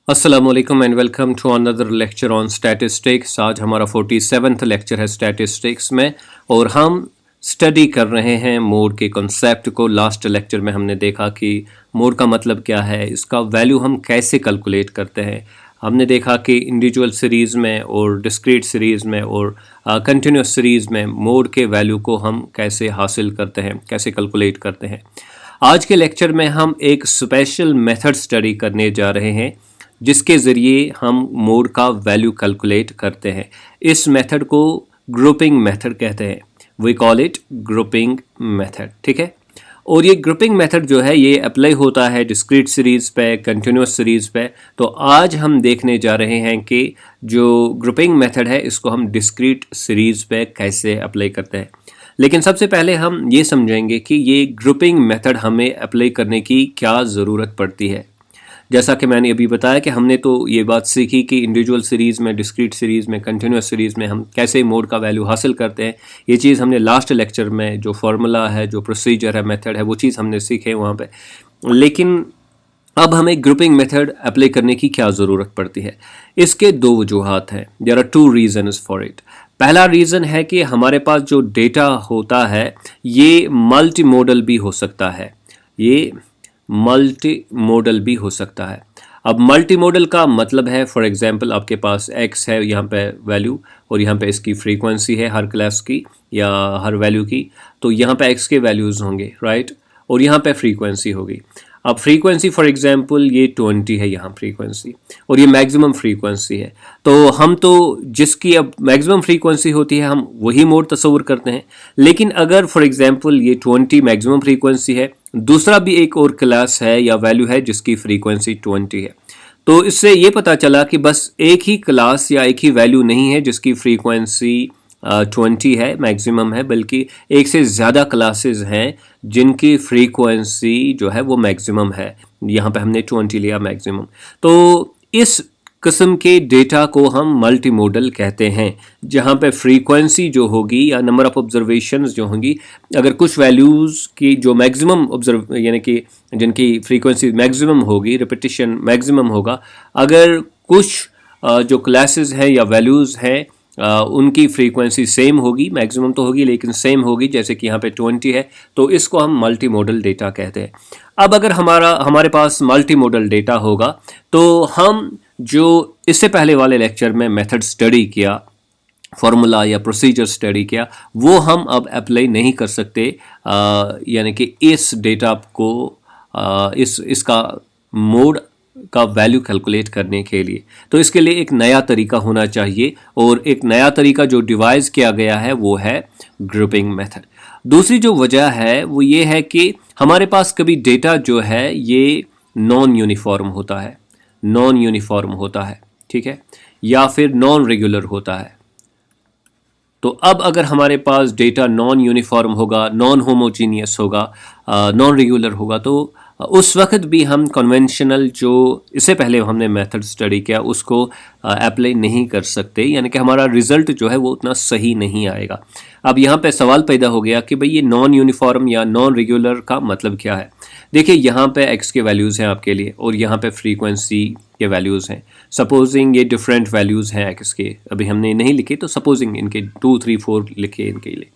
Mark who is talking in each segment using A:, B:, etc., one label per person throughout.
A: अस्सलाम वालेकुम and welcome to another lecture on statistics. आज हमारा 47वां लेक्चर है स्टैटिस्टिक्स में और हम स्टडी कर रहे हैं मोड के कॉन्सेप्ट को। लास्ट लेक्चर में हमने देखा कि मोड का मतलब क्या है, इसका वैल्यू हम कैसे कैलकुलेट करते हैं। हमने देखा कि इंडिविजुअल सीरीज़ में और डिस्क्रीट सीरीज़ में और कंटिन्यूस सीरीज़ में मोड के वैल्यू को हम कैसे हासिल करते हैं, कैसे कैलकुलेट करते हैं। आज के लेक्चर में हम एक स्पेशल मेथड स्टडी करने जा रहे हैं जिसके ज़रिए हम मोड का वैल्यू कैलकुलेट करते हैं। इस मेथड को ग्रुपिंग मेथड कहते हैं। We call it grouping method, ठीक है। और ये ग्रुपिंग मेथड जो है ये अप्लाई होता है डिस्क्रीट सीरीज़ पे, कंटिन्यूस सीरीज़ पे। तो आज हम देखने जा रहे हैं कि जो ग्रुपिंग मेथड है इसको हम डिस्क्रीट सीरीज़ पे कैसे अप्लाई करते हैं। लेकिन सबसे पहले हम ये समझेंगे कि ये ग्रुपिंग मेथड हमें अप्लाई करने की क्या ज़रूरत पड़ती है। जैसा कि मैंने अभी बताया कि हमने तो ये बात सीखी कि इंडिविजुअल सीरीज़ में, डिस्क्रीट सीरीज़ में, कंटिन्यूस सीरीज़ में हम कैसे मोड का वैल्यू हासिल करते हैं। ये चीज़ हमने लास्ट लेक्चर में, जो फार्मूला है, जो प्रोसीजर है, मेथड है, वो चीज़ हमने सीखे वहाँ पे। लेकिन अब हमें ग्रुपिंग मेथड अप्लाई करने की क्या ज़रूरत पड़ती है। इसके दो वजूहात हैं। There are two reasons for it. पहला रीज़न है कि हमारे पास जो डेटा होता है ये मल्टी मोडल भी हो सकता है। ये मल्टी मॉडल भी हो सकता है। अब मल्टी मॉडल का मतलब है, फॉर एग्जांपल आपके पास x है यहाँ पे वैल्यू और यहाँ पे इसकी फ्रीक्वेंसी है हर क्लास की या हर वैल्यू की। तो यहाँ पे x के वैल्यूज़ होंगे, राइट, और यहाँ पे फ्रीक्वेंसी होगी। अब फ्रीक्वेंसी फॉर एग्जांपल ये 20 है यहाँ फ्रीक्वेंसी और ये मैक्सिमम फ्रीक्वेंसी है। तो हम तो जिसकी अब मैक्सिमम फ्रीक्वेंसी होती है हम वही मोड तस्वुर करते हैं। लेकिन अगर फॉर एग्जांपल ये 20 मैक्सिमम फ्रीक्वेंसी है, दूसरा भी एक और क्लास है या वैल्यू है जिसकी फ्रीक्वेंसी 20 है, तो इससे ये पता चला कि बस एक ही क्लास या एक ही वैल्यू नहीं है जिसकी फ्रीक्वेंसी 20 है, मैक्सिमम है, बल्कि एक से ज़्यादा क्लासेस हैं जिनकी फ्रीक्वेंसी जो है वो मैक्सिमम है। यहाँ पे हमने 20 लिया मैक्सिमम। तो इस किस्म के डेटा को हम मल्टी मॉडल कहते हैं, जहाँ पे फ्रीक्वेंसी जो होगी या नंबर ऑफ ऑब्जर्वेशंस जो होंगी, अगर कुछ वैल्यूज़ की जो मैक्सिमम ऑब्जर्व यानी कि जिनकी फ्रीक्वेंसी मैक्सिमम होगी, रिपीटिशन मैक्सिमम होगा, अगर कुछ जो क्लासेस हैं या वैल्यूज़ हैं उनकी फ्रीक्वेंसी सेम होगी, मैक्सिमम तो होगी लेकिन सेम होगी, जैसे कि यहाँ पे 20 है, तो इसको हम मल्टी मॉडल डेटा कहते हैं। अब अगर हमारे पास मल्टी मॉडल डेटा होगा तो हम जो इससे पहले वाले लेक्चर में मेथड स्टडी किया, फार्मूला या प्रोसीजर स्टडी किया, वो हम अब अप्लाई नहीं कर सकते, यानी कि इस डेटा को इसका मोड का वैल्यू कैलकुलेट करने के लिए। तो इसके लिए एक नया तरीका होना चाहिए और एक नया तरीका जो डिवाइस किया गया है वो है ग्रुपिंग मेथड। दूसरी जो वजह है वो ये है कि हमारे पास कभी डेटा जो है ये नॉन यूनिफॉर्म होता है, नॉन यूनिफॉर्म होता है, ठीक है, या फिर नॉन रेगुलर होता है। तो अब अगर हमारे पास डेटा नॉन यूनिफॉर्म होगा, नॉन होमोजीनियस होगा, नॉन रेगुलर होगा, तो उस वक्त भी हम कन्वेंशनल जो इससे पहले हमने मेथड स्टडी किया उसको अप्लाई नहीं कर सकते, यानी कि हमारा रिज़ल्ट जो है वो उतना सही नहीं आएगा। अब यहाँ पे सवाल पैदा हो गया कि भाई ये नॉन यूनिफॉर्म या नॉन रेगुलर का मतलब क्या है। देखिए यहाँ पे x के वैल्यूज़ हैं आपके लिए और यहाँ पे फ्रीक्वेंसी के वैल्यूज़ हैं। सपोजिंग ये डिफरेंट वैल्यूज़ हैं x के, अभी हमने नहीं लिखे, तो सपोजिंग इनके 2, 3, 4 लिखे इनके लिए।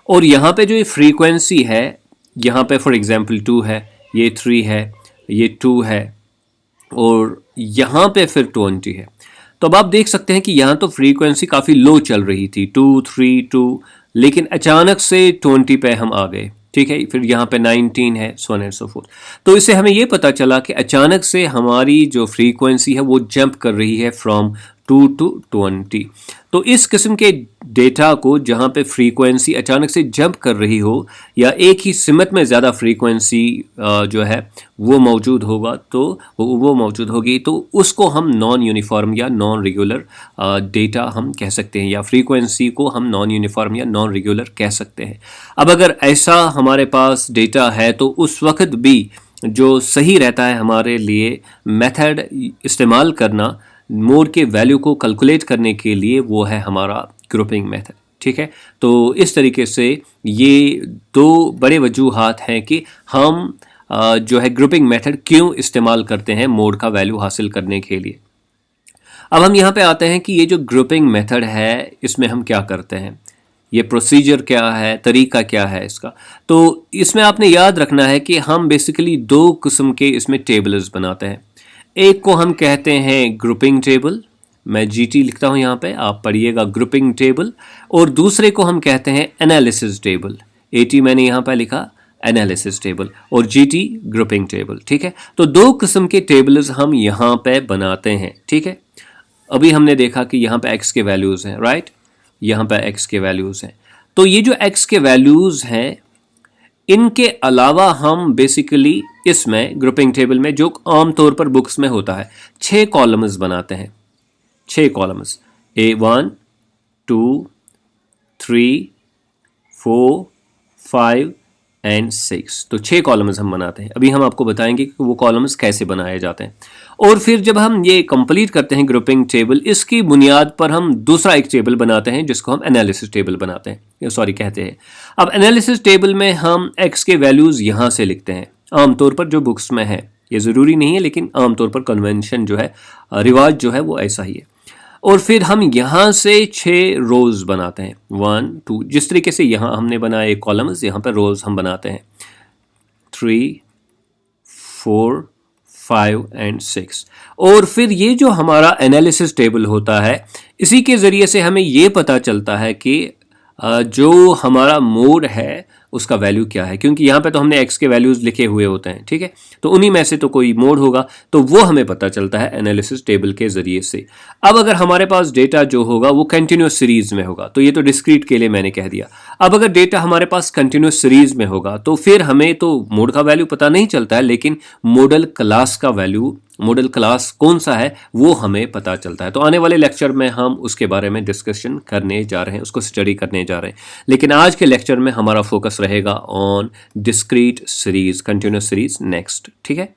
A: और यहाँ पे जो ये फ्रीक्वेंसी है, यहाँ पे फॉर एग्जांपल 2 है, ये 3 है, ये 2 है और यहाँ पे फिर 20 है। तो अब आप देख सकते हैं कि यहाँ तो फ्रीक्वेंसी काफ़ी लो चल रही थी, 2, 3, 2, लेकिन अचानक से 20 पे हम आ गए, ठीक है। फिर यहाँ पे 19 है, so on and so fourth. तो इससे हमें ये पता चला कि अचानक से हमारी जो फ्रीक्वेंसी है वो जंप कर रही है फ्रॉम 2 to 20। तो इस किस्म के डेटा को जहाँ पे फ्रीक्वेंसी अचानक से जंप कर रही हो या एक ही सिमत में ज़्यादा फ्रीक्वेंसी जो है वो मौजूद होगा, तो वो मौजूद होगी, तो उसको हम नॉन यूनिफॉर्म या नॉन रेगुलर डेटा हम कह सकते हैं, या फ्रीक्वेंसी को हम नॉन यूनिफॉर्म या नॉन रेगुलर कह सकते हैं। अब अगर ऐसा हमारे पास डेटा है तो उस वक्त भी जो सही रहता है हमारे लिए मेथड इस्तेमाल करना मोड के वैल्यू को कैलकुलेट करने के लिए, वो है हमारा ग्रुपिंग मेथड, ठीक है। तो इस तरीके से ये दो बड़े वजूहात हैं कि हम जो है ग्रुपिंग मेथड क्यों इस्तेमाल करते हैं मोड का वैल्यू हासिल करने के लिए। अब हम यहाँ पे आते हैं कि ये जो ग्रुपिंग मेथड है इसमें हम क्या करते हैं, ये प्रोसीजर क्या है, तरीका क्या है इसका। तो इसमें आपने याद रखना है कि हम बेसिकली दो किस्म के इसमें टेबल्स बनाते हैं। एक को हम कहते हैं ग्रुपिंग टेबल, मैं जीटी लिखता हूँ यहाँ पे, आप पढ़िएगा ग्रुपिंग टेबल। और दूसरे को हम कहते हैं एनालिसिस टेबल, एटी मैंने यहाँ पे लिखा एनालिसिस टेबल और जीटी ग्रुपिंग टेबल। ठीक है, तो दो किस्म के टेबल्स हम यहाँ पे बनाते हैं। ठीक है, अभी हमने देखा कि यहाँ पे x के वैल्यूज़ हैं, राइट, यहाँ पे x के वैल्यूज़ हैं। तो ये जो x के वैल्यूज़ हैं इनके अलावा हम बेसिकली इसमें ग्रुपिंग टेबल में जो आमतौर पर बुक्स में होता है 6 कॉलम्स बनाते हैं, 6 कॉलम्स, A1 2 3 4 5 एंड 6, तो 6 कॉलम्स हम बनाते हैं। अभी हम आपको बताएंगे कि वो कॉलम्स कैसे बनाए जाते हैं। और फिर जब हम ये कंप्लीट करते हैं ग्रुपिंग टेबल, इसकी बुनियाद पर हम दूसरा एक टेबल बनाते हैं जिसको हम एनालिसिस टेबल बनाते हैं, सॉरी कहते हैं। अब एनालिसिस टेबल में हम x के वैल्यूज़ यहाँ से लिखते हैं, आमतौर पर जो बुक्स में है, ये ज़रूरी नहीं है लेकिन आमतौर पर कन्वेंशन जो है, रिवाज जो है वो ऐसा ही है। और फिर हम यहाँ से 6 रोज़ बनाते हैं, 1 2, जिस तरीके से यहाँ हमने बनाए कॉलम्स, यहाँ पर रोज़ हम बनाते हैं 3 4 5 एंड 6। और फिर ये जो हमारा एनालिसिस टेबल होता है, इसी के ज़रिए से हमें ये पता चलता है कि जो हमारा मोड है उसका वैल्यू क्या है, क्योंकि यहाँ पे तो हमने x के वैल्यूज़ लिखे हुए होते हैं। ठीक है, तो उन्हीं में से तो कोई मोड होगा, तो वो हमें पता चलता है एनालिसिस टेबल के ज़रिए से। अब अगर हमारे पास डेटा जो होगा वो कंटिन्यूस सीरीज़ में होगा, तो ये तो डिस्क्रीट के लिए मैंने कह दिया। अब अगर डेटा हमारे पास कंटिन्यूस सीरीज़ में होगा तो फिर हमें तो मोड का वैल्यू पता नहीं चलता है, लेकिन मॉडल क्लास का वैल्यू, मॉडल क्लास कौन सा है वो हमें पता चलता है। तो आने वाले लेक्चर में हम उसके बारे में डिस्कशन करने जा रहे हैं, उसको स्टडी करने जा रहे हैं। लेकिन आज के लेक्चर में हमारा फोकस रहेगा on discrete series, continuous series next. ठीक है,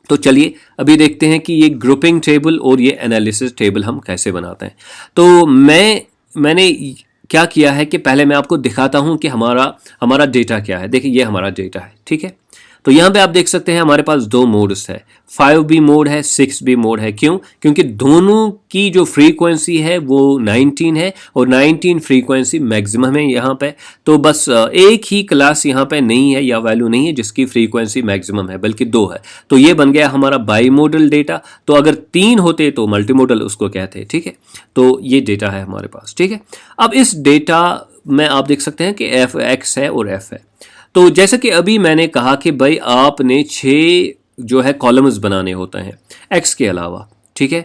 A: तो चलिए अभी देखते हैं कि ये ग्रुपिंग टेबल और ये एनालिसिस टेबल हम कैसे बनाते हैं। तो मैंने क्या किया है कि पहले मैं आपको दिखाता हूं कि हमारा डेटा क्या है। देखिए ये हमारा डेटा है। ठीक है, तो यहाँ पे आप देख सकते हैं हमारे पास दो मोड्स है, 5B मोड है, 6B मोड है। क्यों? क्योंकि दोनों की जो फ्रीक्वेंसी है वो 19 है और 19 फ्रीक्वेंसी मैक्सिमम है यहाँ पे। तो बस एक ही क्लास यहाँ पे नहीं है या वैल्यू नहीं है जिसकी फ्रीक्वेंसी मैक्सिमम है, बल्कि 2 है। तो ये बन गया हमारा बाई मोडल डेटा। तो अगर 3 होते तो मल्टी मोडल उसको कहते हैं। ठीक है, तो ये डेटा है हमारे पास। ठीक है, अब इस डेटा में आप देख सकते हैं कि x है और f है। तो जैसे कि अभी मैंने कहा कि भाई आपने 6 जो है कॉलम्स बनाने होते हैं x के अलावा। ठीक है,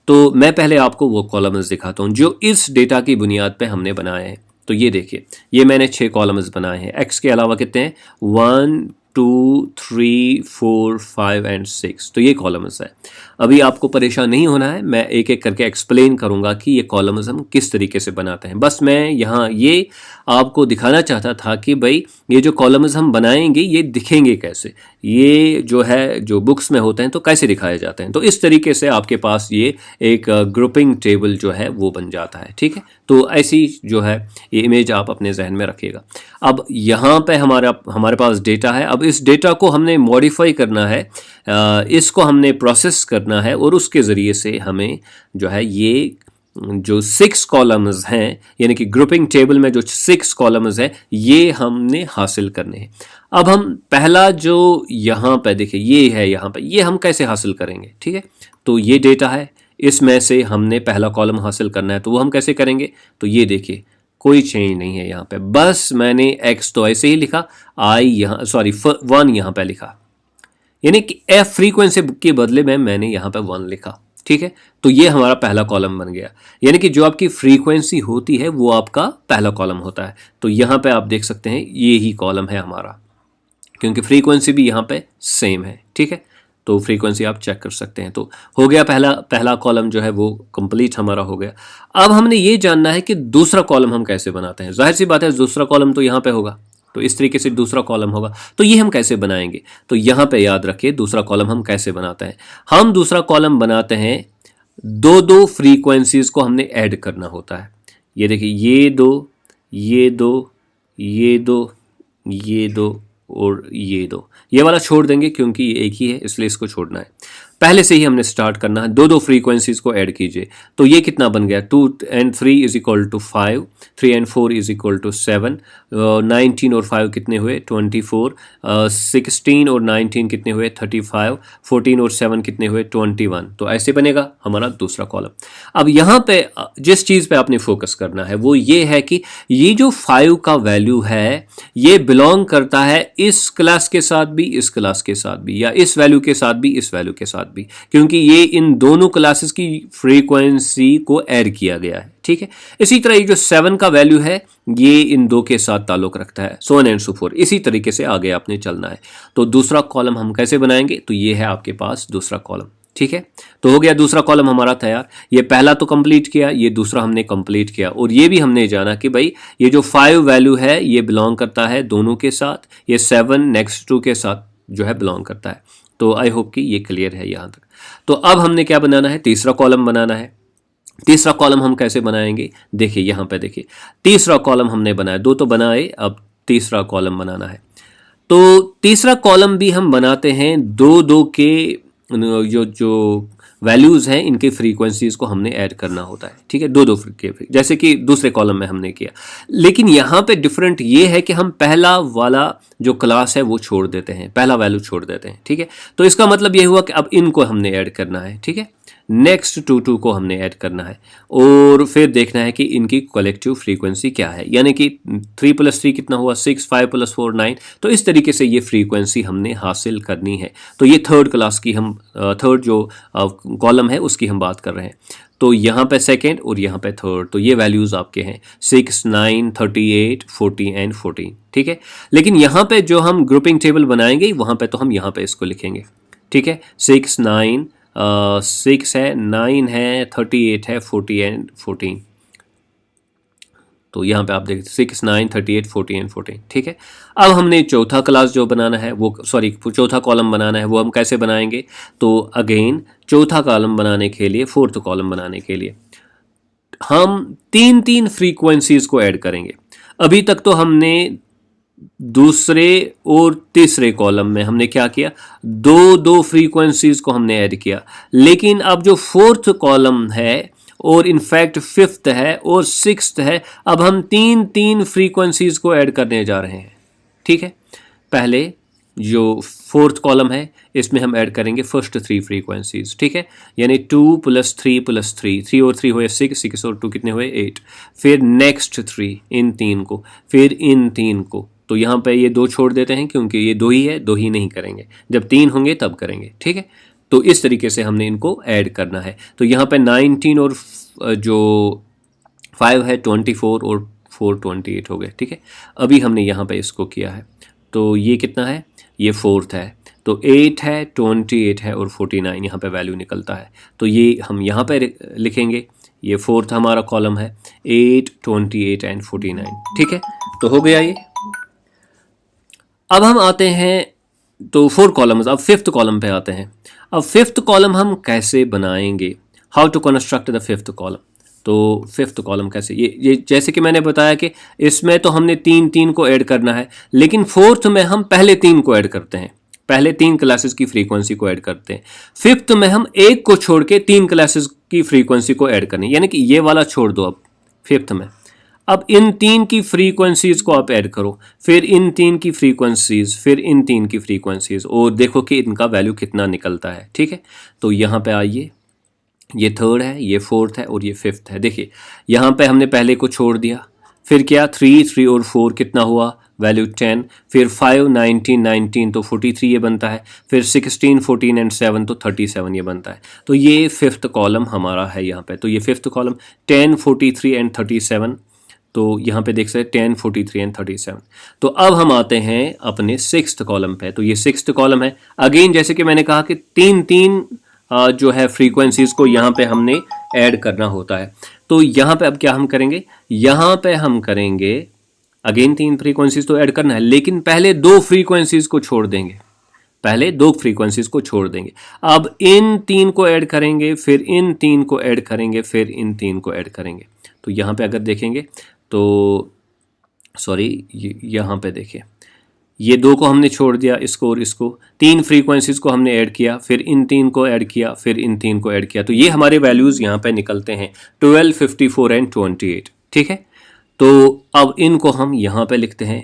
A: तो मैं पहले आपको वो कॉलम्स दिखाता हूँ जो इस डेटा की बुनियाद पे हमने बनाए हैं। तो ये देखिए, ये मैंने 6 कॉलम्स बनाए हैं। x के अलावा कितने हैं? 1 2 3 4 5 एंड 6। तो ये कॉलम्स है। अभी आपको परेशान नहीं होना है, मैं एक एक करके एक्सप्लेन करूंगा कि ये कॉलम्स हम किस तरीके से बनाते हैं। बस मैं यहाँ ये आपको दिखाना चाहता था कि भाई ये जो कॉलम्स हम बनाएंगे ये दिखेंगे कैसे, ये जो है जो बुक्स में होते हैं तो कैसे दिखाए जाते हैं। तो इस तरीके से आपके पास ये एक ग्रुपिंग टेबल जो है वो बन जाता है। ठीक है, तो ऐसी जो है ये इमेज आप अपने जहन में रखिएगा। अब यहाँ पे हमारे पास डेटा है। अब इस डेटा को हमने मॉडिफाई करना है, इसको हमने प्रोसेस करना है और उसके ज़रिए से हमें जो है ये जो 6 कॉलम्स हैं, यानी कि ग्रुपिंग टेबल में जो 6 कॉलम्स हैं ये हमने हासिल करने हैं। अब हम पहला जो यहाँ पे देखिए ये है, यहाँ पे ये हम कैसे हासिल करेंगे। ठीक है, तो ये डेटा है, इसमें से हमने पहला कॉलम हासिल करना है, तो वो हम कैसे करेंगे। तो ये देखिए कोई चेंज नहीं है यहाँ पे, बस मैंने x तो ऐसे ही लिखा, i यहाँ 1 यहाँ पे लिखा, यानी कि f फ्रीक्वेंसी के बदले में मैंने यहाँ पे 1 लिखा। ठीक है, तो ये हमारा पहला कॉलम बन गया, यानी कि जो आपकी फ्रीक्वेंसी होती है वो आपका पहला कॉलम होता है। तो यहाँ पे आप देख सकते हैं ये ही कॉलम है हमारा, क्योंकि फ्रीक्वेंसी भी यहाँ पे सेम है। ठीक है, तो फ्रीक्वेंसी आप चेक कर सकते हैं। तो हो गया पहला कॉलम जो है वो कंप्लीट हमारा हो गया। अब हमने ये जानना है कि दूसरा कॉलम हम कैसे बनाते हैं। जाहिर सी बात है दूसरा कॉलम तो यहाँ पे होगा, तो इस तरीके से दूसरा कॉलम होगा। तो ये हम कैसे बनाएंगे, तो यहाँ पे याद रखिए दूसरा कॉलम हम कैसे बनाते हैं। हम दूसरा कॉलम बनाते हैं, दो फ्रीक्वेंसीज को हमने ऐड करना होता है। ये देखिए ये दो, ये दो, ये दो, ये दो और ये दो, ये वाला छोड़ देंगे क्योंकि ये एक ही है इसलिए इसको छोड़ना है। पहले से ही हमने स्टार्ट करना है, दो दो फ्रीक्वेंसीज को ऐड कीजिए। तो ये कितना बन गया, 2 and 3 is equal to 5, 3 and 4 is equal to 7, 19 और 5 कितने हुए 24, 16 और 19 कितने हुए 35, 14 और 7 कितने हुए 21। तो ऐसे बनेगा हमारा दूसरा कॉलम। अब यहाँ पे जिस चीज़ पे आपने फोकस करना है वो ये है कि ये जो 5 का वैल्यू है ये बिलोंग करता है इस क्लास के साथ भी, इस क्लास के साथ भी, या इस वैल्यू के साथ भी, इस वैल्यू के साथ भी, क्योंकि ये इन दोनों क्लासेस की फ्रीक्वेंसी को ऐड किया गया है। ठीक है, इसी तरह ये जो 7 का वैल्यू है ये इन दो के साथ ताल्लुक रखता है, so on and so forth। इसी तरीके से आगे आपने चलना है। तो दूसरा कॉलम हम कैसे बनाएंगे, तो ये है आपके पास दूसरा कॉलम। ठीक है, तो हो गया दूसरा कॉलम हमारा तैयार। ये पहला तो कंप्लीट किया, ये दूसरा हमने कंप्लीट किया, और ये भी हमने जाना कि भाई ये जो 5 वैल्यू है ये बिलोंग करता है दोनों के साथ, ये 7 नेक्स्ट 2 के साथ जो है बिलोंग करता है। तो आई होप कि ये क्लियर है यहाँ तक। तो अब हमने क्या बनाना है, तीसरा कॉलम बनाना है। तीसरा कॉलम हम कैसे बनाएंगे, देखिए यहाँ पे देखिए, तीसरा कॉलम हमने बनाया, दो तो बनाए, अब तीसरा कॉलम बनाना है। तो तीसरा कॉलम भी हम बनाते हैं दो दो के जो वैल्यूज़ हैं इनके फ्रीक्वेंसीज़ को हमने ऐड करना होता है। ठीक है, दो दो के, जैसे कि दूसरे कॉलम में हमने किया। लेकिन यहाँ पे डिफरेंट ये है कि हम पहला वाला जो क्लास है वो छोड़ देते हैं, पहला वैल्यू छोड़ देते हैं। ठीक है, तो इसका मतलब ये हुआ कि अब इनको हमने ऐड करना है। ठीक है, नेक्स्ट 2 को हमने ऐड करना है और फिर देखना है कि इनकी कलेक्टिव फ्रीक्वेंसी क्या है, यानी कि 3 + 3 कितना हुआ 6, 5 + 4 9। तो इस तरीके से ये फ्रीक्वेंसी हमने हासिल करनी है। तो ये थर्ड क्लास की हम थर्ड जो कॉलम है उसकी हम बात कर रहे हैं। तो यहाँ पे सेकेंड और यहाँ पे थर्ड, तो ये वैल्यूज़ आपके हैं 6, 9, 38, 40 एंड 14। ठीक है, लेकिन यहाँ पे जो हम ग्रुपिंग टेबल बनाएंगे वहाँ पे तो हम यहाँ पे इसको लिखेंगे। ठीक है, 6, 9, 6 है, 9 है, 38 है, 40 एंड 14। तो यहाँ पे आप देखते 6, 9, 38, 40 एंड 14। ठीक है, अब हमने चौथा क्लास जो बनाना है वो चौथा कॉलम बनाना है वो हम कैसे बनाएंगे, तो अगेन चौथा कॉलम बनाने के लिए, फोर्थ कॉलम बनाने के लिए हम 3 फ्रीक्वेंसीज को ऐड करेंगे। अभी तक तो हमने दूसरे और तीसरे कॉलम में हमने क्या किया, दो फ्रीक्वेंसीज को हमने ऐड किया। लेकिन अब जो फोर्थ कॉलम है और इनफैक्ट फिफ्थ है और सिक्स्थ है, अब हम 3 फ्रीक्वेंसीज को ऐड करने जा रहे हैं। ठीक है, पहले जो फोर्थ कॉलम है इसमें हम ऐड करेंगे फर्स्ट 3 फ्रीक्वेंसीज। ठीक है, यानी 2 + 3 + 3, 3 और 3 हुए 6, 6 और 2 कितने हुए 8। फिर नेक्स्ट 3 इन 3 को, फिर इन 3 को। तो यहाँ पे ये 2 छोड़ देते हैं क्योंकि ये 2 ही है, 2 ही नहीं करेंगे, जब 3 होंगे तब करेंगे। ठीक है, तो इस तरीके से हमने इनको ऐड करना है। तो यहाँ पे 19 और जो 5 है 24 और 4 28 हो गए। ठीक है, अभी हमने यहाँ पे इसको किया है, तो ये कितना है, ये फोर्थ है, तो 8 है, 28 है और 49 यहाँ पे वैल्यू निकलता है। तो ये हम यहाँ पे लिखेंगे, ये फोर्थ हमारा कॉलम है, 8, 28 एंड 49। ठीक है, तो हो गया ये। अब हम आते हैं तो 4 कॉलम्स, अब फिफ्थ कॉलम पे आते हैं। अब फिफ्थ कॉलम हम कैसे बनाएंगे, how to construct the fifth column. तो फिफ्थ कॉलम कैसे, ये जैसे कि मैंने बताया कि इसमें तो हमने 3 को ऐड करना है, लेकिन फोर्थ में हम पहले 3 को ऐड करते हैं, पहले 3 क्लासेस की फ्रीक्वेंसी को ऐड करते हैं। फिफ्थ में हम एक को छोड़ के 3 क्लासेस की फ्रीक्वेंसी को ऐड करनी, यानी कि ये वाला छोड़ दो अब फिफ्थ में। अब इन 3 की फ्रीक्वेंसीज को आप ऐड करो, फिर इन 3 की फ्रीक्वेंसीज, फिर इन 3 की फ्रीक्वेंसीज, और देखो कि इनका वैल्यू कितना निकलता है। ठीक है, तो यहाँ पे आइए, ये थर्ड है, ये फोर्थ है और ये फिफ्थ है। देखिए यहाँ पे हमने पहले को छोड़ दिया, फिर क्या 3 और 4 कितना हुआ वैल्यू 10, फिर 5, 19 तो 43 ये बनता है, फिर 16, 14 एंड 7 तो 37 ये बनता है। तो ये फिफ्थ कॉलम हमारा है यहाँ पे। तो ये फिफ्थ कॉलम 10, 43 एंड 37, तो यहाँ पे देख सकते हैं 10, 43 एंड 37। तो अब हम आते हैं अपने सिक्स्थ कॉलम पे। तो ये सिक्स्थ कॉलम है, अगेन जैसे कि मैंने कहा कि 3 जो है फ्रीक्वेंसीज को यहाँ पे हमने ऐड करना होता है। तो यहाँ पे अब क्या हम करेंगे, यहाँ पे हम करेंगे अगेन 3 फ्रीक्वेंसीज तो ऐड करना है, लेकिन पहले 2 फ्रीक्वेंसीज को छोड़ देंगे, पहले 2 फ्रीक्वेंसीज को छोड़ देंगे। अब इन 3 को ऐड करेंगे, फिर इन 3 को ऐड करेंगे, फिर इन 3 को ऐड करेंगे। तो यहाँ पे अगर देखेंगे तो सॉरी, यहाँ पे देखिए, ये 2 को हमने छोड़ दिया, इसको और इसको, 3 फ्रीक्वेंसीज को हमने ऐड किया, फिर इन 3 को ऐड किया, फिर इन 3 को ऐड किया, तो ये हमारे वैल्यूज़ यहाँ पे निकलते हैं 12, 54 एंड 28। ठीक है, तो अब इनको हम यहाँ पे लिखते हैं,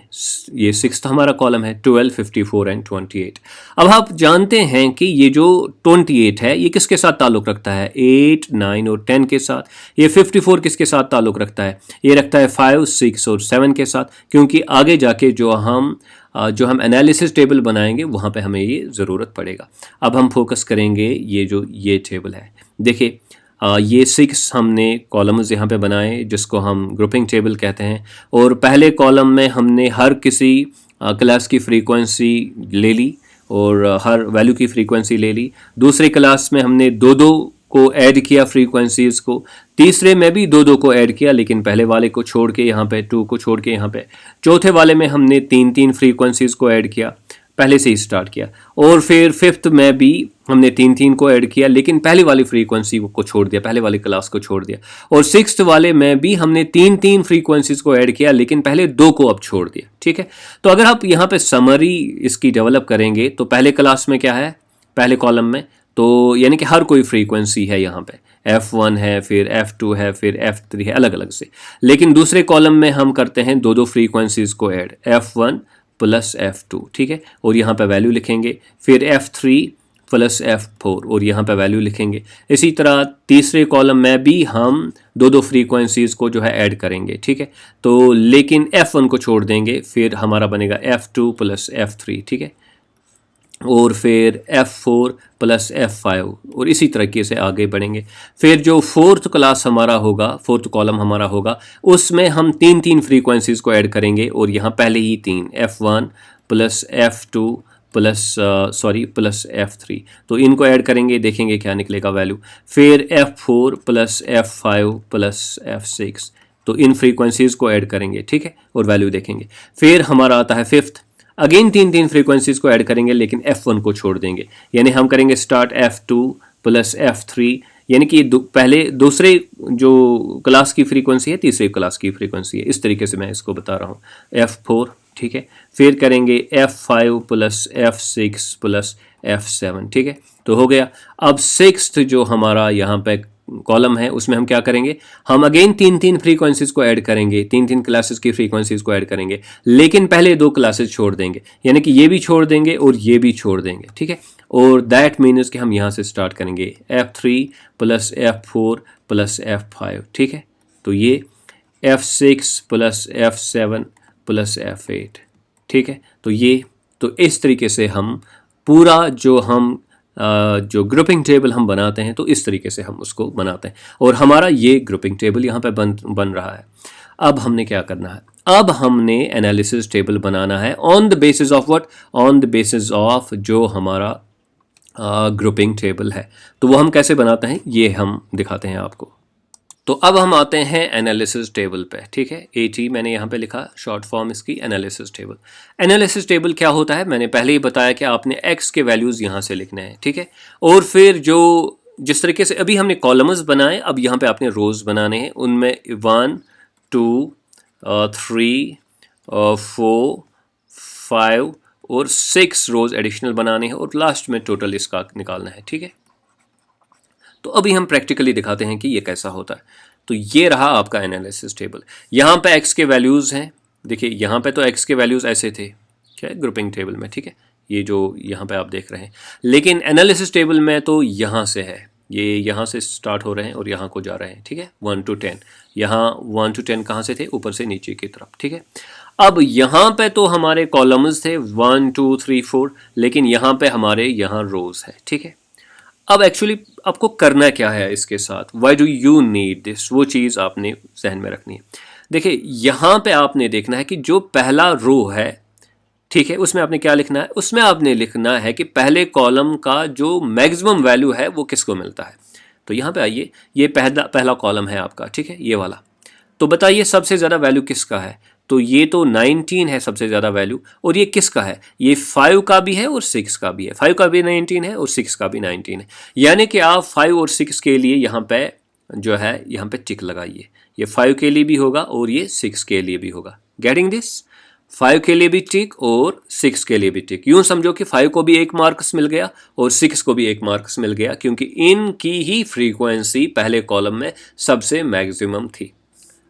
A: ये 6th हमारा कॉलम है, 12, 54 एंड 28। अब आप जानते हैं कि ये जो 28 है ये किसके साथ ताल्लुक़ रखता है, 8, 9 और 10 के साथ। ये 54 किसके साथ ताल्लुक़ रखता है, ये रखता है 5, 6 और 7 के साथ, क्योंकि आगे जाके जो हम एनालिसिस टेबल बनाएंगे वहाँ पे हमें ये ज़रूरत पड़ेगा। अब हम फोकस करेंगे ये टेबल है। देखिए ये 6 हमने कॉलम्स यहाँ पे बनाए जिसको हम ग्रुपिंग टेबल कहते हैं, और पहले कॉलम में हमने हर किसी क्लास की फ्रीक्वेंसी ले ली और हर वैल्यू की फ्रीक्वेंसी ले ली। दूसरे क्लास में हमने 2-2 को ऐड किया फ्रीक्वेंसीज को, तीसरे में भी 2-2 को ऐड किया, लेकिन पहले वाले को छोड़ के यहाँ पे 2 को छोड़ के यहाँ पे, चौथे वाले में हमने 3-3 फ्रीक्वेंसीज को ऐड किया, पहले से ही स्टार्ट किया, और फिर 5th में भी हमने 3-3 को ऐड किया, लेकिन पहले वाली फ्रीक्वेंसी को छोड़ दिया, पहले वाली क्लास को छोड़ दिया, और 6th वाले में भी हमने 3-3 फ्रीक्वेंसीज को ऐड किया, लेकिन पहले 2 को अब छोड़ दिया। ठीक है, तो अगर आप यहाँ पे समरी इसकी डेवलप करेंगे तो पहले क्लास में क्या है, पहले कॉलम में, तो यानी कि हर कोई फ्रीक्वेंसी है, यहाँ पे F1 है, फिर F2 है, फिर F3 है, अलग अलग से। लेकिन दूसरे कॉलम में हम करते हैं 2-2 फ्रीक्वेंसीज को ऐड, F1 प्लस F2। ठीक है, और यहाँ पे वैल्यू लिखेंगे, फिर F3 प्लस F4 और यहाँ पे वैल्यू लिखेंगे। इसी तरह तीसरे कॉलम में भी हम 2-2 फ्रीक्वेंसीज को जो है ऐड करेंगे। ठीक है, तो लेकिन F1 को छोड़ देंगे, फिर हमारा बनेगा F2 प्लस F3। ठीक है, और फिर F4 प्लस F5 और इसी तरीके से आगे बढ़ेंगे। फिर जो 4th क्लास हमारा होगा, 4th कॉलम हमारा होगा, उसमें हम 3-3 फ्रीक्वेंसीज को ऐड करेंगे, और यहाँ पहले ही 3 F1 plus F2 plus F3, तो इनको ऐड करेंगे, देखेंगे क्या निकलेगा वैल्यू। फिर F4 plus F5 plus F6, तो इन फ्रीक्वेंसीज को ऐड करेंगे। ठीक है, और वैल्यू देखेंगे। फिर हमारा आता है 5th, अगेन 3-3 फ्रीक्वेंसीज को ऐड करेंगे, लेकिन F1 को छोड़ देंगे, यानी हम करेंगे स्टार्ट F2 प्लस F3, यानी कि पहले दूसरे जो क्लास की फ्रीक्वेंसी है तीसरे क्लास की फ्रीक्वेंसी है, इस तरीके से मैं इसको बता रहा हूँ। F4, ठीक है, फिर करेंगे F5 plus F6 plus F7। ठीक है, तो हो गया। अब 6th जो हमारा यहाँ पे कॉलम है उसमें हम क्या करेंगे, हम अगेन 3-3 फ्रीक्वेंसीज को ऐड करेंगे, 3-3 क्लासेस की फ्रीक्वेंसीज को ऐड करेंगे, लेकिन पहले 2 क्लासेस छोड़ देंगे, यानी कि ये भी छोड़ देंगे और ये भी छोड़ देंगे। ठीक है, और दैट मीन्स कि हम यहाँ से स्टार्ट करेंगे F3 plus F4 plus F5। ठीक है, तो ये F6 plus F7 plus F8। ठीक है, तो इस तरीके से हम पूरा जो ग्रुपिंग टेबल हम बनाते हैं, तो इस तरीके से हम उसको बनाते हैं, और हमारा ये ग्रुपिंग टेबल यहाँ पे बन रहा है। अब हमने क्या करना है, अब हमने एनालिसिस टेबल बनाना है on the basis of what, on the basis of जो हमारा ग्रुपिंग टेबल है। तो वो हम कैसे बनाते हैं ये हम दिखाते हैं आपको। तो अब हम आते हैं एनालिसिस टेबल पे। ठीक है, AT मैंने यहाँ पे लिखा, शॉर्ट फॉर्म इसकी एनालिसिस टेबल। एनालिसिस टेबल क्या होता है, मैंने पहले ही बताया कि आपने x के वैल्यूज़ यहाँ से लिखने हैं। ठीक है, और फिर जिस तरीके से अभी हमने कॉलम्स बनाए, अब यहाँ पे आपने रोज़ बनाने हैं, उनमें 1, 2, 3, 4, 5 और 6 रोज़ एडिशनल बनाने हैं, और लास्ट में टोटल इसका निकालना है। ठीक है, तो अभी हम प्रैक्टिकली दिखाते हैं कि ये कैसा होता है। तो ये रहा आपका एनालिसिस टेबल। यहाँ पे x के वैल्यूज़ हैं, देखिए यहाँ पे तो x के वैल्यूज़ ऐसे थे क्या ग्रुपिंग टेबल में। ठीक है, ये जो यहाँ पे आप देख रहे हैं, लेकिन एनालिसिस टेबल में तो यहाँ से है, ये यहाँ से स्टार्ट हो रहे हैं और यहाँ को जा रहे हैं। ठीक है, 1 to 10, यहाँ 1 to 10 कहाँ से थे, ऊपर से नीचे की तरफ। ठीक है, अब यहाँ पे तो हमारे कॉलम्स थे 1, 2, 3, 4, लेकिन यहाँ पे हमारे यहाँ रोज़ है। ठीक है, अब एक्चुअली आपको करना क्या है इसके साथ, why do you need this, वो चीज़ आपने जहन में रखनी है। देखिए यहाँ पे आपने देखना है कि जो पहला रो है, ठीक है, उसमें आपने क्या लिखना है, उसमें आपने लिखना है कि पहले कॉलम का जो मैक्सिमम वैल्यू है वो किसको मिलता है। तो यहाँ पे आइए, ये पहला कॉलम है आपका। ठीक है, ये वाला, तो बताइए सबसे ज़्यादा वैल्यू किसका है, तो ये तो 19 है सबसे ज़्यादा वैल्यू, और ये किसका है, ये 5 का भी है और 6 का भी है, 5 का भी 19 है और 6 का भी 19 है, यानी कि आप 5 और 6 के लिए यहाँ पे जो है यहाँ पे टिक लगाइए, ये 5 के लिए भी होगा और ये 6 के लिए भी होगा। गेटिंग दिस, 5 के लिए भी टिक और 6 के लिए भी टिक। यूं समझो कि 5 को भी 1 मार्क्स मिल गया और 6 को भी 1 मार्क्स मिल गया, क्योंकि इनकी ही फ्रीक्वेंसी पहले कॉलम में सबसे मैक्सिमम थी।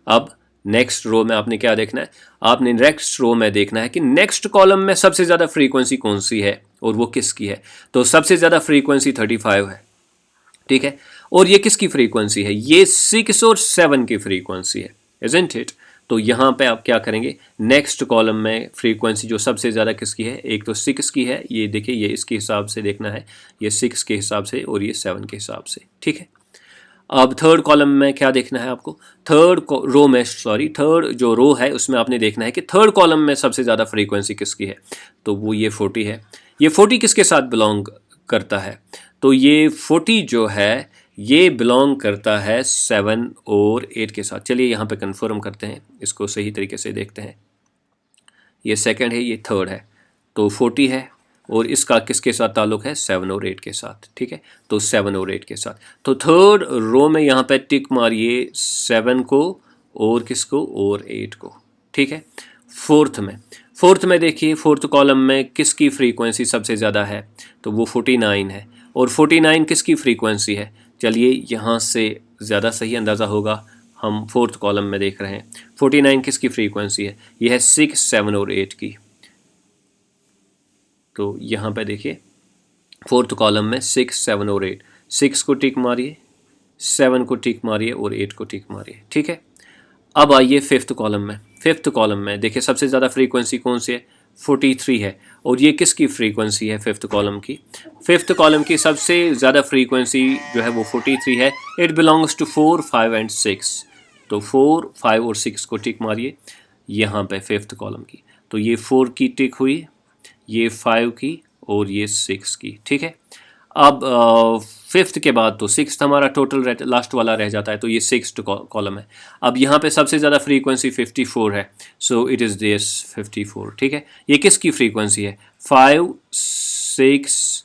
A: अब नेक्स्ट रो में आपने क्या देखना है, आपने नेक्स्ट रो में देखना है कि नेक्स्ट कॉलम में सबसे ज़्यादा फ्रीक्वेंसी कौन सी है और वो किसकी है। तो सबसे ज़्यादा फ्रीक्वेंसी 35 है, ठीक है। और ये किसकी फ्रीक्वेंसी है, ये 6 और 7 की फ्रीक्वेंसी है, इज़न्ट इट। तो यहाँ पे आप क्या करेंगे, नेक्स्ट कॉलम में फ्रीक्वेंसी जो सबसे ज़्यादा किसकी है, एक तो 6 की है, ये देखिए ये इसके हिसाब से देखना है, ये 6 के हिसाब से और ये 7 के हिसाब से, ठीक है। अब थर्ड कॉलम में क्या देखना है आपको, थर्ड जो रो है उसमें आपने देखना है कि थर्ड कॉलम में सबसे ज़्यादा फ्रीक्वेंसी किसकी है। तो वो ये 40 है। ये 40 किसके साथ बिलोंग करता है, तो ये 40 जो है ये बिलोंग करता है 7 और 8 के साथ। चलिए यहाँ पे कंफर्म करते हैं, इसको सही तरीके से देखते हैं। ये सेकंड है, ये थर्ड है, तो 40 है और इसका किसके साथ ताल्लुक है, 7 और 8 के साथ, ठीक है। तो 7 और 8 के साथ, तो थर्ड रो में यहाँ पे टिक मारिए 7 को और किसको, और 8 को, ठीक है। फोर्थ में देखिए, फोर्थ कॉलम में किसकी फ्रीक्वेंसी सबसे ज़्यादा है, तो वो 49 है। और 49 किसकी फ्रीक्वेंसी है, चलिए यहाँ से ज़्यादा सही अंदाज़ा होगा, हम फोर्थ कॉलम में देख रहे हैं 49 किसकी फ्रीक्वेंसी है, यह है 6, 7 और 8 की। तो यहाँ पे देखिए फोर्थ कॉलम में 6, 7 और 8, 6 को टिक मारिए, 7 को टिक मारिए और 8 को टिक मारिए, ठीक है। अब आइए फिफ्थ कॉलम में देखिए सबसे ज़्यादा फ्रीक्वेंसी कौन सी है, 43 है। और ये किसकी फ्रीक्वेंसी है, फिफ्थ कॉलम की सबसे ज़्यादा फ्रीक्वेंसी जो है वो 43 है। It belongs to 4, 5 and 6। तो 4, 5 और 6 को टिक मारिए यहाँ पे फिफ्थ कॉलम की। तो ये 4 की टिक हुई, ये 5 की और ये 6 की, ठीक है। अब फिफ्थ के बाद तो सिक्स्थ हमारा टोटल लास्ट वाला रह जाता है, तो ये सिक्स्थ कॉलम है। अब यहाँ पे सबसे ज़्यादा फ्रीक्वेंसी 54 है, सो इट इज़ दिस 54, ठीक है। ये किसकी फ्रीक्वेंसी है, 5, 6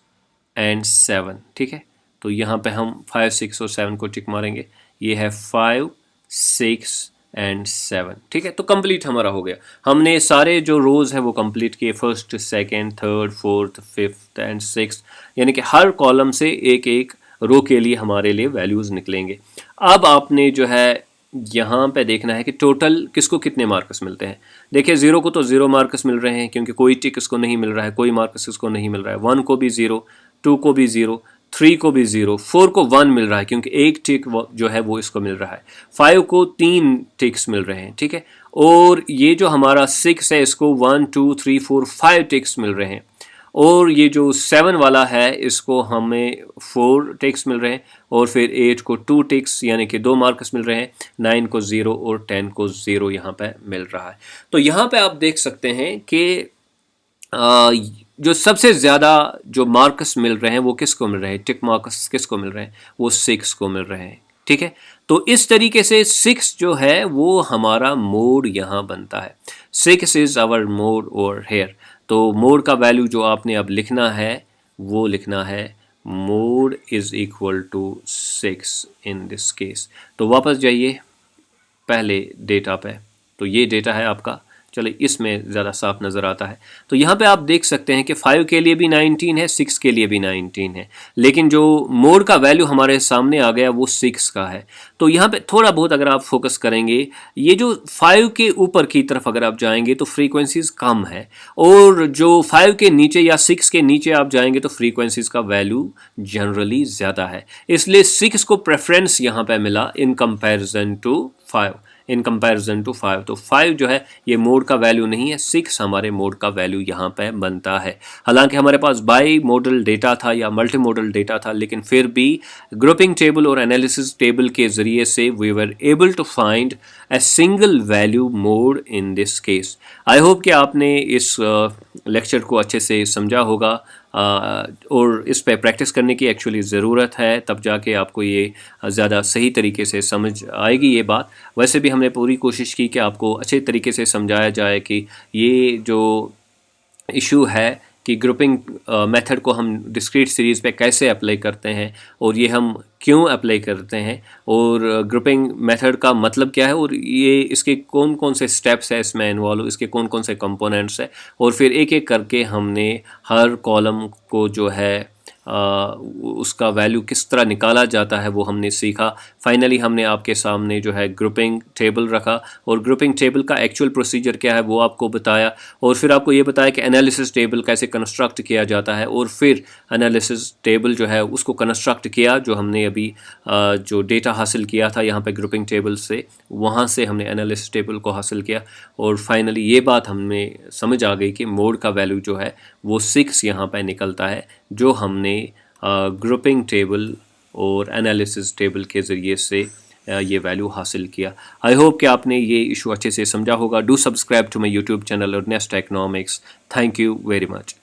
A: एंड 7, ठीक है। तो यहाँ पे हम 5, 6 और 7 को टिक मारेंगे, ये है 5, 6 एंड 7, ठीक है। तो कंप्लीट हमारा हो गया, हमने सारे जो रोज़ हैं वो कंप्लीट किए, first, second, third, fourth, fifth and sixth, यानी कि हर कॉलम से एक एक रो के लिए हमारे लिए वैल्यूज़ निकलेंगे। अब आपने जो है यहाँ पे देखना है कि टोटल किसको कितने मार्क्स मिलते हैं। देखिए 0 को तो 0 मार्क्स मिल रहे हैं क्योंकि कोई टिक इसको नहीं मिल रहा है, कोई मार्क्स इसको नहीं मिल रहा है। 1 को भी 0, 2 को भी 0, 3 को भी 0, 4 को 1 मिल रहा है क्योंकि एक टिक जो है वो इसको मिल रहा है। 5 को 3 टिक्स मिल रहे हैं, ठीक है। और ये जो हमारा 6 है इसको 1, 2, 3, 4, 5 टिक्स मिल रहे हैं। और ये जो 7 वाला है इसको हमें 4 टिक्स मिल रहे हैं। और फिर 8 को 2 टिक्स यानी कि 2 मार्क्स मिल रहे हैं। 9 को 0 और 10 को 0 यहाँ पे मिल रहा है। तो यहाँ पे आप देख सकते हैं कि जो सबसे ज़्यादा जो मार्क्स मिल रहे हैं वो किसको मिल रहे हैं, टिक मार्क्स किसको मिल रहे हैं, वो 6 को मिल रहे हैं, ठीक है। तो इस तरीके से 6 जो है वो हमारा मोड यहाँ बनता है। 6 is our mode over here. तो मोड का वैल्यू जो आपने अब लिखना है वो लिखना है mode is equal to 6 in this case. तो वापस जाइए पहले डेटा पे, तो ये डेटा है आपका, चलिए इसमें ज़्यादा साफ नज़र आता है। तो यहाँ पे आप देख सकते हैं कि 5 के लिए भी 19 है, 6 के लिए भी 19 है, लेकिन जो मोड का वैल्यू हमारे सामने आ गया वो 6 का है। तो यहाँ पे थोड़ा बहुत अगर आप फोकस करेंगे, ये जो 5 के ऊपर की तरफ अगर आप जाएंगे तो फ्रीक्वेंसीज कम है, और जो 5 के नीचे या 6 के नीचे आप जाएंगे तो फ्रीक्वेंसीज का वैल्यू जनरली ज़्यादा है। इसलिए 6 को प्रेफरेंस यहाँ पे मिला इन कंपेरिजन टू 5। तो 5 जो है ये मोड का वैल्यू नहीं है, 6 हमारे मोड का वैल्यू यहाँ पे बनता है। हालांकि हमारे पास बाई मॉडल डेटा था या मल्टी मॉडल डेटा था, लेकिन फिर भी ग्रुपिंग टेबल और एनालिसिस टेबल के ज़रिए से we were able to find a single value mode in this case। I hope कि आपने इस लेक्चर को अच्छे से समझा होगा, और इस पे प्रैक्टिस करने की एक्चुअली ज़रूरत है, तब जाके आपको ये ज़्यादा सही तरीके से समझ आएगी ये बात। वैसे भी हमने पूरी कोशिश की कि आपको अच्छे तरीके से समझाया जाए कि ये जो इशू है कि ग्रुपिंग मेथड को हम डिस्क्रीट सीरीज़ पे कैसे अप्लाई करते हैं और ये हम क्यों अप्लाई करते हैं और ग्रुपिंग मेथड का मतलब क्या है और ये इसके कौन कौन से स्टेप्स है इसमें इन्वॉल्व, इसके कौन कौन से कंपोनेंट्स है, और फिर एक एक करके हमने हर कॉलम को जो है उसका वैल्यू किस तरह निकाला जाता है वो हमने सीखा। फाइनली हमने आपके सामने जो है ग्रुपिंग टेबल रखा और ग्रुपिंग टेबल का एक्चुअल प्रोसीजर क्या है वो आपको बताया, और फिर आपको ये बताया कि एनालिसिस टेबल कैसे कंस्ट्रक्ट किया जाता है, और फिर एनालिसिस टेबल जो है उसको कंस्ट्रक्ट किया जो हमने अभी जो डेटा हासिल किया था यहाँ पे ग्रुपिंग टेबल से, वहाँ से हमने एनालिसिस टेबल को हासिल किया, और फाइनली ये बात हमें समझ आ गई कि मोड का वैल्यू जो है वो 6 यहाँ पे निकलता है, जो हमने ग्रुपिंग टेबल और एनालिसिस टेबल के ज़रिए से ये वैल्यू हासिल किया। आई होप कि आपने ये इशू अच्छे से समझा होगा। Do subscribe to my YouTube channel Earnest Economics. Thank you very much.